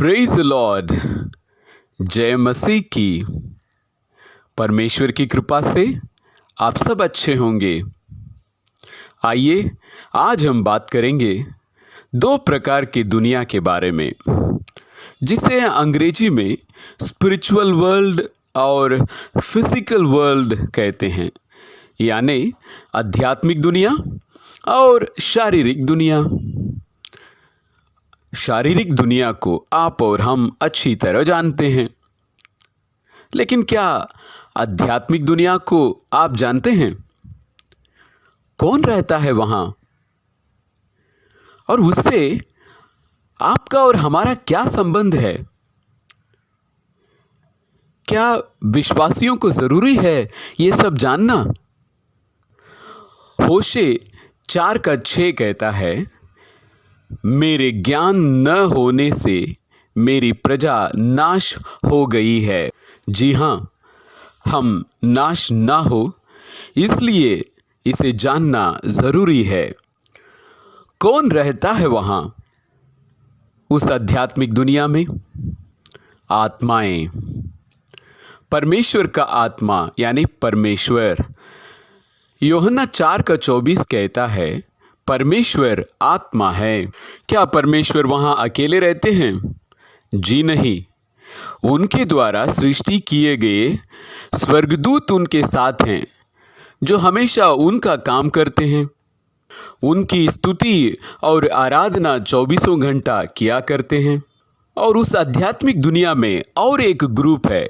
Praise the Lord. जय मसीह की। परमेश्वर की कृपा से आप सब अच्छे होंगे। आइए आज हम बात करेंगे दो प्रकार की दुनिया के बारे में, जिसे अंग्रेजी में स्पिरिचुअल वर्ल्ड और फिजिकल वर्ल्ड कहते हैं, यानी आध्यात्मिक दुनिया और शारीरिक दुनिया। शारीरिक दुनिया को आप और हम अच्छी तरह जानते हैं, लेकिन क्या आध्यात्मिक दुनिया को आप जानते हैं? कौन रहता है वहां और उससे आपका और हमारा क्या संबंध है? क्या विश्वासियों को जरूरी है ये सब जानना? होशे 4:6 कहता है, मेरे ज्ञान न होने से मेरी प्रजा नाश हो गई है। जी हाँ, हम नाश ना हो इसलिए इसे जानना जरूरी है। कौन रहता है वहां उस आध्यात्मिक दुनिया में? आत्माएं। परमेश्वर का आत्मा यानी परमेश्वर। यूहन्ना 4:24 कहता है, परमेश्वर आत्मा है। क्या परमेश्वर वहां अकेले रहते हैं? जी नहीं, उनके द्वारा सृष्टि किए गए स्वर्गदूत उनके साथ हैं, जो हमेशा उनका काम करते हैं। उनकी स्तुति और आराधना 24 घंटा किया करते हैं। और उस आध्यात्मिक दुनिया में और एक ग्रुप है,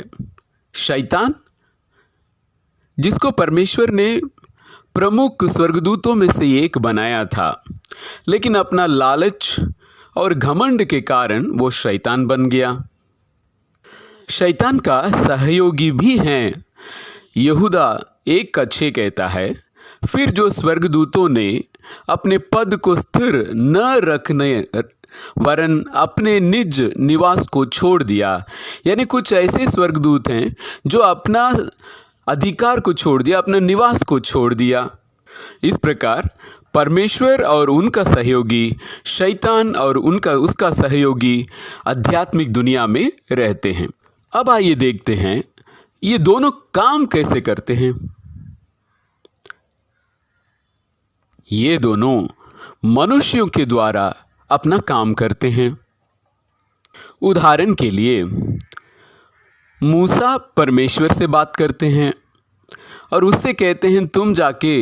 शैतान, जिसको परमेश्वर ने प्रमुख स्वर्गदूतों में से एक बनाया था, लेकिन अपना लालच और घमंड के कारण वो शैतान बन गया। शैतान का सहयोगी भी हैं। यहूदा 1:6 कहता है, फिर जो स्वर्गदूतों ने अपने पद को स्थिर न रखने वरन अपने निज निवास को छोड़ दिया, यानी कुछ ऐसे स्वर्गदूत हैं जो अपना अधिकार को छोड़ दिया, अपने निवास को छोड़ दिया। इस प्रकार परमेश्वर और उनका सहयोगी शैतान और उसका सहयोगी आध्यात्मिक दुनिया में रहते हैं। अब आइए देखते हैं ये दोनों काम कैसे करते हैं। ये दोनों मनुष्यों के द्वारा अपना काम करते हैं। उदाहरण के लिए, मूसा परमेश्वर से बात करते हैं और उससे कहते हैं, तुम जाके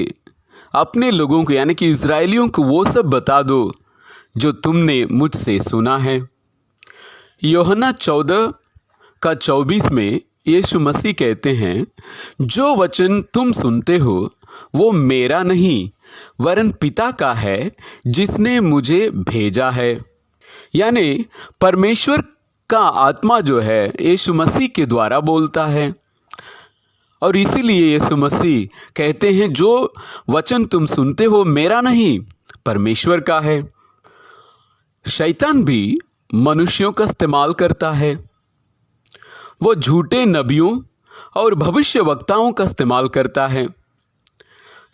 अपने लोगों को यानी कि इज़राइलियों को वो सब बता दो जो तुमने मुझसे सुना है। यूहन्ना 14:24 में यीशु मसीह कहते हैं, जो वचन तुम सुनते हो वो मेरा नहीं वरन पिता का है जिसने मुझे भेजा है। यानी परमेश्वर का आत्मा जो है यीशु मसीह के द्वारा बोलता है, और इसीलिए यीशु मसीह कहते हैं, जो वचन तुम सुनते हो मेरा नहीं परमेश्वर का है। शैतान भी मनुष्यों का इस्तेमाल करता है। वो झूठे नबियों और भविष्यवक्ताओं का इस्तेमाल करता है।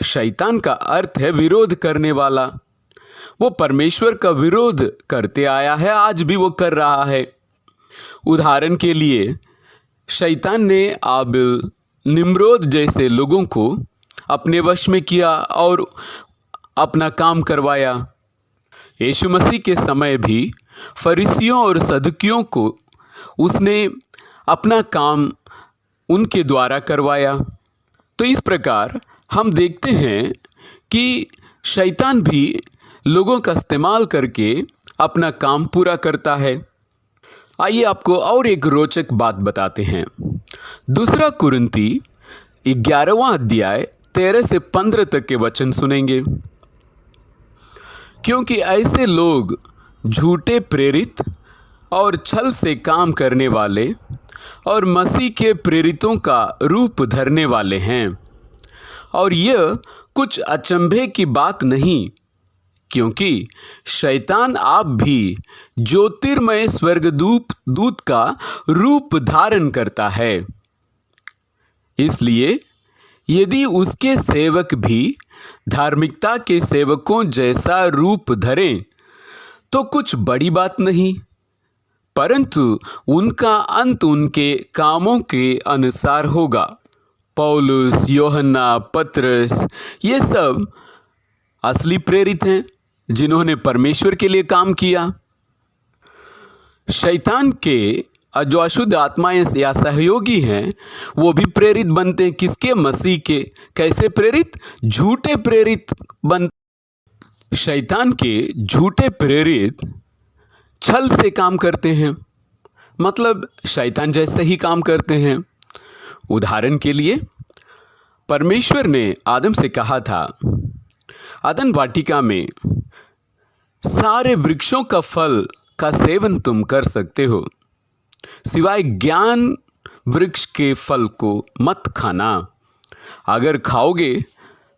शैतान का अर्थ है विरोध करने वाला। वो परमेश्वर का विरोध करते आया है, आज भी वो कर रहा है। उदाहरण के लिए, शैतान ने आबिल, निम्रोद जैसे लोगों को अपने वश में किया और अपना काम करवाया। यीशु मसीह के समय भी फरीसियों और सदुकियों को उसने अपना काम उनके द्वारा करवाया। तो इस प्रकार हम देखते हैं कि शैतान भी लोगों का इस्तेमाल करके अपना काम पूरा करता है। आइए आपको और एक रोचक बात बताते हैं। दूसरा कुरिन्ती 11वां अध्याय 13 से 15 तक के वचन सुनेंगे। क्योंकि ऐसे लोग झूठे प्रेरित और छल से काम करने वाले और मसीह के प्रेरितों का रूप धरने वाले हैं। और यह कुछ अचंभे की बात नहीं, क्योंकि शैतान आप भी ज्योतिर्मय स्वर्गदूत का रूप धारण करता है। इसलिए यदि उसके सेवक भी धार्मिकता के सेवकों जैसा रूप धरें तो कुछ बड़ी बात नहीं, परंतु उनका अंत उनके कामों के अनुसार होगा। पौलुस, योहन्ना, पतरस, ये सब असली प्रेरित हैं जिन्होंने परमेश्वर के लिए काम किया। शैतान के जो अशुद्ध आत्माएं या सहयोगी हैं वो भी प्रेरित बनते हैं। किसके? मसीह के। कैसे प्रेरित? झूठे प्रेरित बनते। शैतान के झूठे प्रेरित छल से काम करते हैं, मतलब शैतान जैसे ही काम करते हैं। उदाहरण के लिए परमेश्वर ने आदम से कहा था, अदन वाटिका में सारे वृक्षों का फल का सेवन तुम कर सकते हो, सिवाय ज्ञान वृक्ष के फल को मत खाना, अगर खाओगे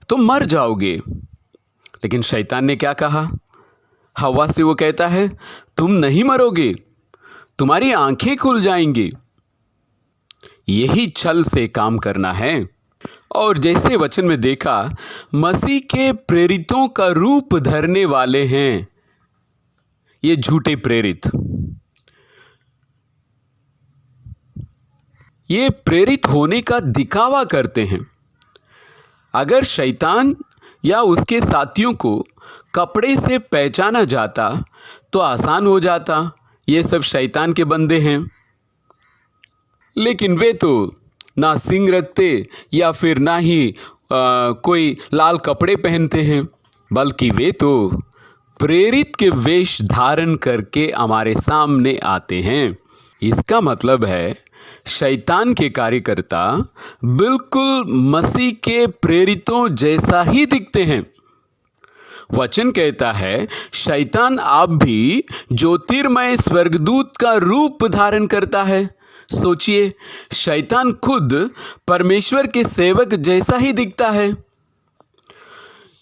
तो मर जाओगे। लेकिन शैतान ने क्या कहा? हवा से वो कहता है, तुम नहीं मरोगे, तुम्हारी आंखें खुल जाएंगी। यही छल से काम करना है। और जैसे वचन में देखा, मसीह के प्रेरितों का रूप धरने वाले हैं ये झूठे प्रेरित। ये प्रेरित होने का दिखावा करते हैं। अगर शैतान या उसके साथियों को कपड़े से पहचाना जाता तो आसान हो जाता, ये सब शैतान के बंदे हैं। लेकिन वे तो ना सींग रखते या फिर ना ही कोई लाल कपड़े पहनते हैं, बल्कि वे तो प्रेरित के वेश धारण करके हमारे सामने आते हैं। इसका मतलब है शैतान के कार्यकर्ता बिल्कुल मसीह के प्रेरितों जैसा ही दिखते हैं। वचन कहता है, शैतान आप भी ज्योतिर्मय स्वर्गदूत का रूप धारण करता है। सोचिए, शैतान खुद परमेश्वर के सेवक जैसा ही दिखता है।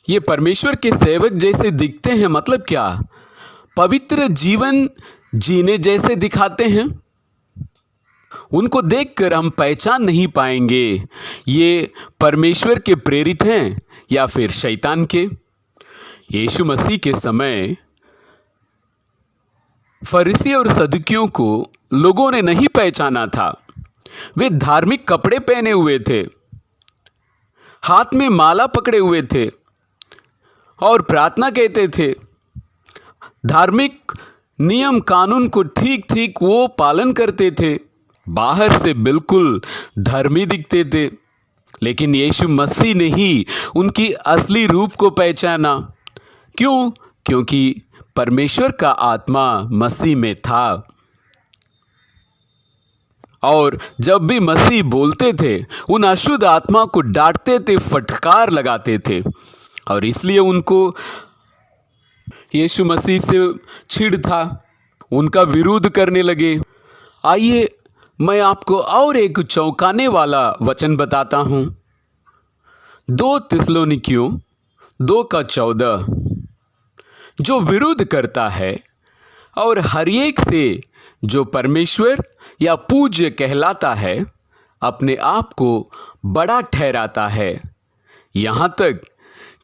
ये परमेश्वर के सेवक जैसे दिखते हैं मतलब क्या? पवित्र जीवन जीने जैसे दिखाते हैं। उनको देखकर हम पहचान नहीं पाएंगे ये परमेश्वर के प्रेरित हैं या फिर शैतान के। यीशु मसीह के समय फरीसी और सदुकियों को लोगों ने नहीं पहचाना था। वे धार्मिक कपड़े पहने हुए थे, हाथ में माला पकड़े हुए थे और प्रार्थना कहते थे। धार्मिक नियम कानून को ठीक ठीक वो पालन करते थे, बाहर से बिल्कुल धर्मी दिखते थे। लेकिन यीशु मसीह ने ही उनकी असली रूप को पहचाना। क्यों? क्योंकि परमेश्वर का आत्मा मसीह में था। और जब भी मसीह बोलते थे, उन अशुद्ध आत्मा को डांटते थे, फटकार लगाते थे, और इसलिए उनको यीशु मसीह से चिढ़ था, उनका विरोध करने लगे। आइए मैं आपको और एक चौंकाने वाला वचन बताता हूं। 2 थिस्सलुनीकियों 2:14, जो विरोध करता है और हर एक से जो परमेश्वर या पूज्य कहलाता है अपने आप को बड़ा ठहराता है, यहाँ तक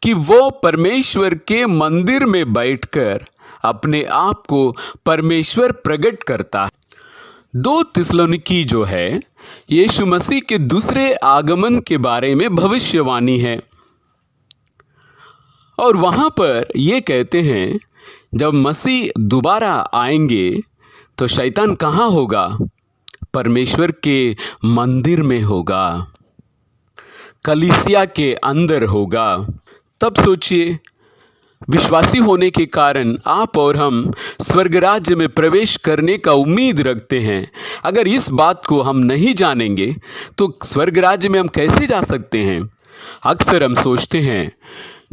कि वो परमेश्वर के मंदिर में बैठकर अपने आप को परमेश्वर प्रकट करता है। 2 थिस्सलुनीकी जो है, यीशु मसीह के दूसरे आगमन के बारे में भविष्यवाणी है। और वहाँ पर ये कहते हैं, जब मसीह दोबारा आएंगे तो शैतान कहाँ होगा? परमेश्वर के मंदिर में होगा, कलीसिया के अंदर होगा। तब सोचिए, विश्वासी होने के कारण आप और हम स्वर्ग राज्य में प्रवेश करने का उम्मीद रखते हैं। अगर इस बात को हम नहीं जानेंगे तो स्वर्ग राज्य में हम कैसे जा सकते हैं? अक्सर हम सोचते हैं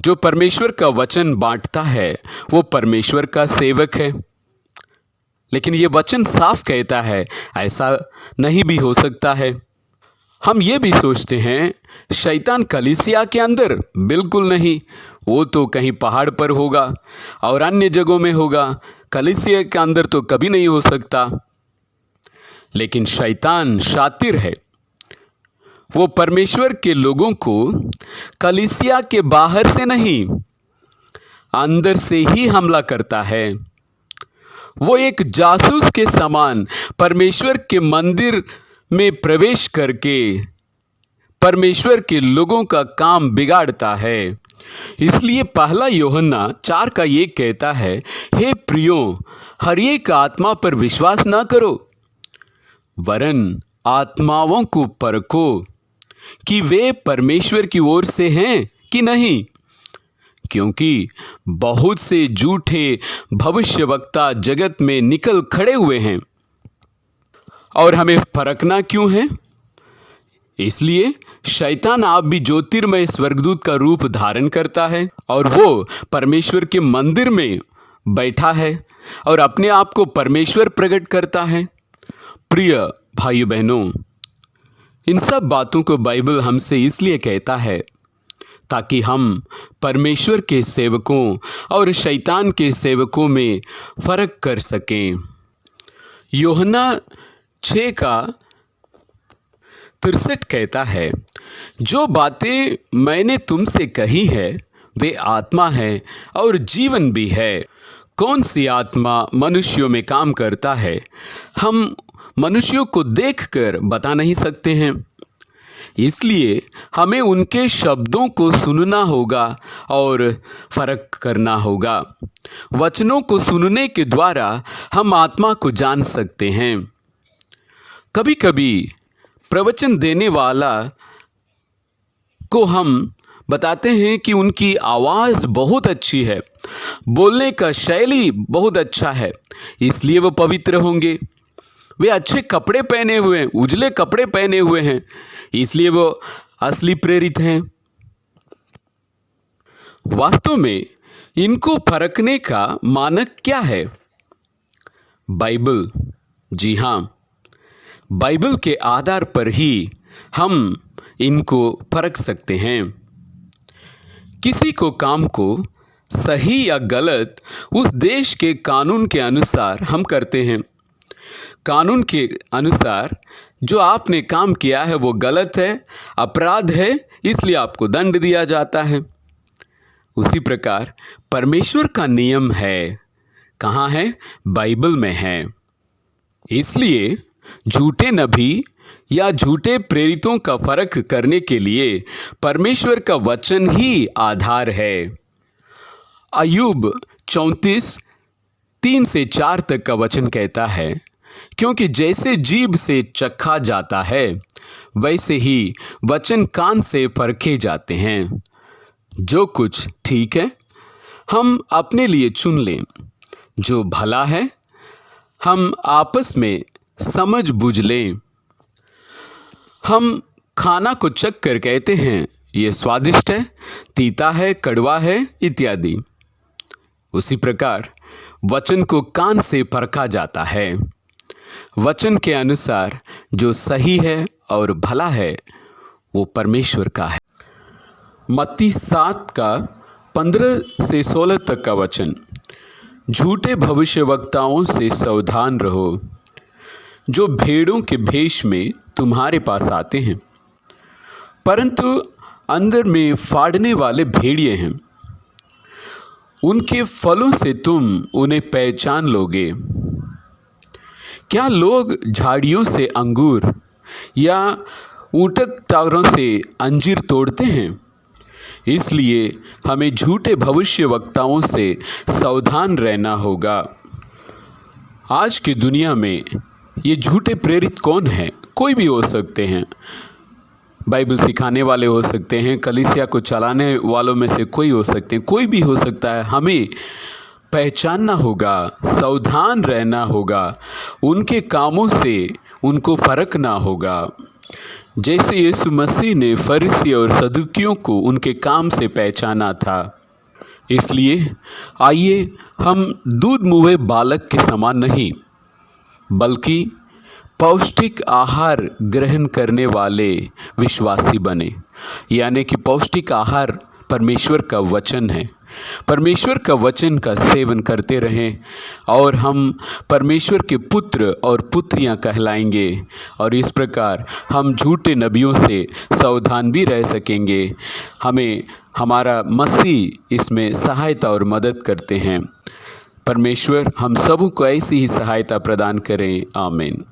जो परमेश्वर का वचन बांटता है वो परमेश्वर का सेवक है, लेकिन ये वचन साफ कहता है ऐसा नहीं भी हो सकता है। हम ये भी सोचते हैं शैतान कलीसिया के अंदर, बिल्कुल नहीं, वो तो कहीं पहाड़ पर होगा और अन्य जगहों में होगा, कलीसिया के अंदर तो कभी नहीं हो सकता। लेकिन शैतान शातिर है, वो परमेश्वर के लोगों को कलीसिया के बाहर से नहीं, अंदर से ही हमला करता है। वो एक जासूस के समान परमेश्वर के मंदिर में प्रवेश करके परमेश्वर के लोगों का काम बिगाड़ता है। इसलिए पहला यूहन्ना 4:1 कहता है, हे प्रियो, हर एक आत्मा पर विश्वास ना करो, वरन आत्माओं को परखो कि वे परमेश्वर की ओर से हैं कि नहीं, क्योंकि बहुत से झूठे भविष्यवक्ता जगत में निकल खड़े हुए हैं। और हमें परखना क्यों है? इसलिए शैतान आप भी ज्योतिर्मय स्वर्गदूत का रूप धारण करता है और वो परमेश्वर के मंदिर में बैठा है और अपने आप को परमेश्वर प्रकट करता है। प्रिय भाइयों बहनों, इन सब बातों को बाइबल हमसे इसलिए कहता है ताकि हम परमेश्वर के सेवकों और शैतान के सेवकों में फर्क कर सकें। यूहन्ना 6:63 कहता है, जो बातें मैंने तुमसे कही है वे आत्मा है और जीवन भी है। कौन सी आत्मा मनुष्यों में काम करता है, हम मनुष्यों को देखकर बता नहीं सकते हैं। इसलिए हमें उनके शब्दों को सुनना होगा और फर्क करना होगा। वचनों को सुनने के द्वारा हम आत्मा को जान सकते हैं। कभी कभी प्रवचन देने वाला को हम बताते हैं कि उनकी आवाज़ बहुत अच्छी है, बोलने का शैली बहुत अच्छा है, इसलिए वो पवित्र होंगे। वे अच्छे कपड़े पहने हुए हैं, उजले कपड़े पहने हुए हैं, इसलिए वो असली प्रेरित हैं। वास्तव में इनको परखने का मानक क्या है? बाइबल। जी हाँ, बाइबल के आधार पर ही हम इनको परख सकते हैं। किसी को काम को सही या गलत उस देश के कानून के अनुसार हम करते हैं। कानून के अनुसार जो आपने काम किया है वो गलत है, अपराध है, इसलिए आपको दंड दिया जाता है। उसी प्रकार परमेश्वर का नियम है, कहाँ है? बाइबल में है। इसलिए झूठे नबी या झूठे प्रेरितों का फर्क करने के लिए परमेश्वर का वचन ही आधार है। अय्यूब 34:3-4 तक का वचन कहता है, क्योंकि जैसे जीभ से चखा जाता है वैसे ही वचन कान से परखे जाते हैं। जो कुछ ठीक है हम अपने लिए चुन लें, जो भला है हम आपस में समझ बूझ लें। हम खाना को चख कर कहते हैं ये स्वादिष्ट है, तीता है, कड़वा है इत्यादि। उसी प्रकार वचन को कान से परखा जाता है। वचन के अनुसार जो सही है और भला है वो परमेश्वर का है। मत्ती 7:15-16 तक का वचन, झूठे भविष्यवक्ताओं से सावधान रहो, जो भेड़ों के भेष में तुम्हारे पास आते हैं, परंतु अंदर में फाड़ने वाले भेड़िए हैं। उनके फलों से तुम उन्हें पहचान लोगे। क्या लोग झाड़ियों से अंगूर या ऊटक टारों से अंजीर तोड़ते हैं? इसलिए हमें झूठे भविष्यवक्ताओं से सावधान रहना होगा। आज की दुनिया में ये झूठे प्रेरित कौन है? कोई भी हो सकते हैं। बाइबल सिखाने वाले हो सकते हैं, कलीसिया को चलाने वालों में से कोई हो सकते हैं, कोई भी हो सकता है। हमें पहचानना होगा, सावधान रहना होगा, उनके कामों से उनको परखना होगा। जैसे यीशु मसीह ने फरीसी और सदूकियों को उनके काम से पहचाना था। इसलिए आइए हम दूध मुँहे बालक के समान नहीं, बल्कि पौष्टिक आहार ग्रहण करने वाले विश्वासी बने। यानी कि पौष्टिक आहार परमेश्वर का वचन है। परमेश्वर का वचन का सेवन करते रहें और हम परमेश्वर के पुत्र और पुत्रियां कहलाएंगे। और इस प्रकार हम झूठे नबियों से सावधान भी रह सकेंगे। हमें हमारा मसीह इसमें सहायता और मदद करते हैं। परमेश्वर हम सबों को ऐसी ही सहायता प्रदान करें। आमीन।